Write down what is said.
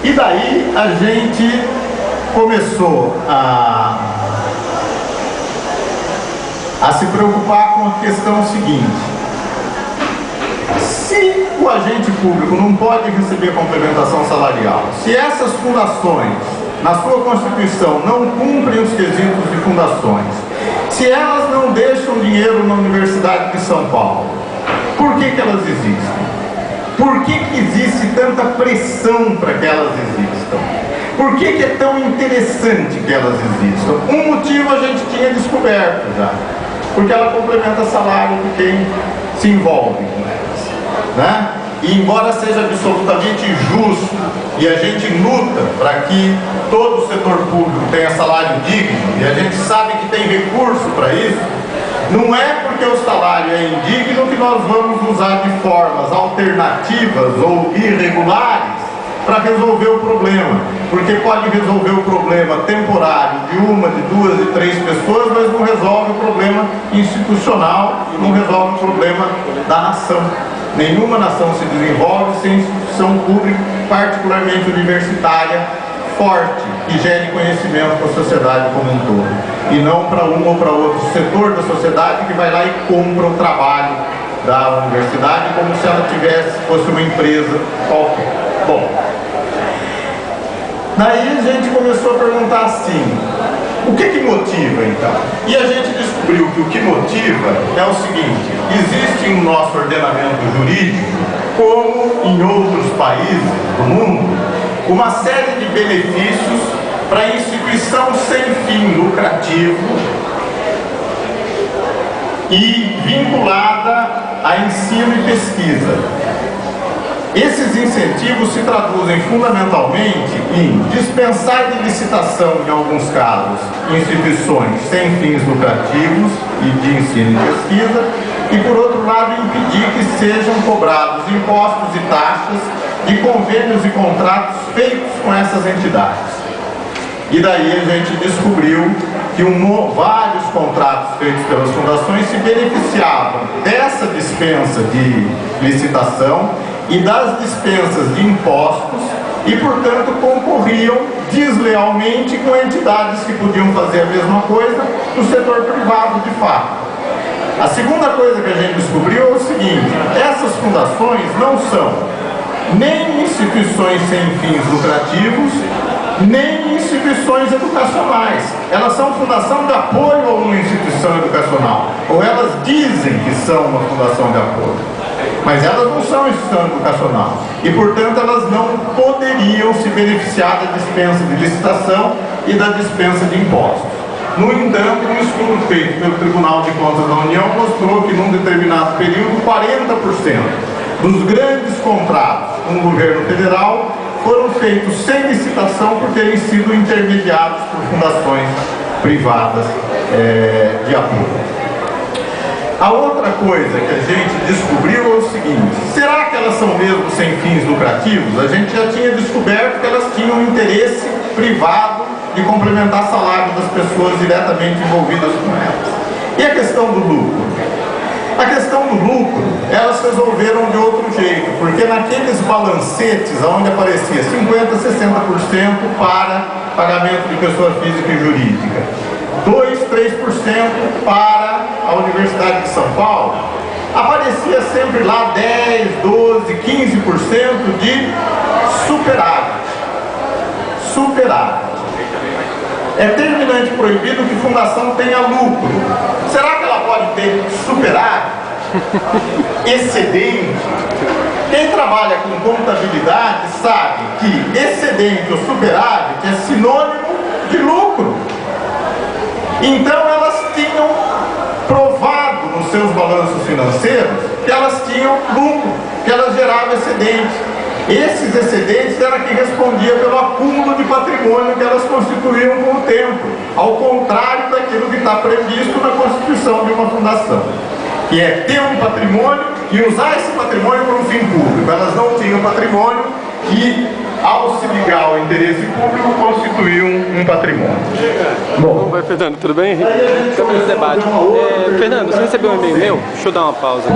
E daí a gente começou a se preocupar com a questão seguinte: se o agente público não pode receber complementação salarial, se essas fundações, na sua Constituição, não cumprem os quesitos de fundações, se elas não deixam dinheiro na Universidade de São Paulo, por que elas existem? Por que existe tanta pressão para que elas existam? Por que é tão interessante que elas existam? Um motivo a gente tinha descoberto já, porque ela complementa salário de quem se envolve com elas, né? E embora seja absolutamente justo e a gente luta para que todo o setor público tenha salário digno, e a gente sabe que tem recurso para isso, não é porque o salário é indigno que nós vamos usar de formas alternativas ou irregulares para resolver o problema, porque pode resolver o problema temporário de uma, de duas, de três pessoas, mas não resolve o problema institucional, não resolve o problema da nação. Nenhuma nação se desenvolve sem instituição pública, particularmente universitária, forte, que gere conhecimento para a sociedade como um todo, e não para um ou para outro setor da sociedade que vai lá e compra o trabalho da universidade como se ela fosse uma empresa qualquer. Bom, daí a gente começou a perguntar assim: o que motiva então? E a gente descobriu que o que motiva é o seguinte: existe no nosso ordenamento jurídico, como em outros países do mundo, uma série de benefícios para a instituição sem fim lucrativo e vinculada a ensino e pesquisa. Esses incentivos se traduzem fundamentalmente em dispensar de licitação, em alguns casos, instituições sem fins lucrativos e de ensino e pesquisa, e, por outro lado, impedir que sejam cobrados impostos e taxas de convênios e contratos feitos com essas entidades. E daí a gente descobriu que vários contratos feitos pelas fundações se beneficiavam dessa dispensa de licitação e das dispensas de impostos e, portanto, concorriam deslealmente com entidades que podiam fazer a mesma coisa no setor privado de fato. A segunda coisa que a gente descobriu é o seguinte: essas fundações não são nem instituições sem fins lucrativos, nem instituições educacionais. Elas são fundação de apoio a uma instituição educacional, ou elas dizem que são uma fundação de apoio, mas elas não são instituição educacional e, portanto, elas não poderiam se beneficiar da dispensa de licitação e da dispensa de impostos. No entanto, um estudo feito pelo Tribunal de Contas da União mostrou que, num determinado período, 40% dos grandes contratos com o governo federal foram feitos sem licitação por terem sido intermediados por fundações privadas de apoio. A outra coisa que a gente descobriu é o seguinte: será que elas são mesmo sem fins lucrativos? A gente já tinha descoberto que elas tinham um interesse privado de complementar salário das pessoas diretamente envolvidas com elas. E a questão do lucro? A questão do lucro, elas resolveram de outro jeito, porque naqueles balancetes onde aparecia 50%, 60% para pagamento de pessoa física e jurídica, 2%, 3% para a Universidade de São Paulo, aparecia sempre lá 10%, 12%, 15% de superávit. Superávit. É terminante proibido que fundação tenha lucro. Será que ela pode ter superávit? Excedente? Quem trabalha com contabilidade sabe que excedente ou superávit é sinônimo de lucro. Então elas tinham provado nos seus balanços financeiros que elas tinham lucro, que elas geravam excedente. Esses excedentes eram que respondiam pelo acúmulo de patrimônio que elas constituíam com o tempo, ao contrário daquilo que está previsto na constituição de uma fundação, que é ter um patrimônio e usar esse patrimônio para um fim público. Elas não tinham patrimônio e, ao se ligar ao interesse público, constituíam um patrimônio. Bom, oi, Fernando, tudo bem? Estamos no debate. Fernando, você recebeu um e-mail meu? Deixa eu dar uma pausa.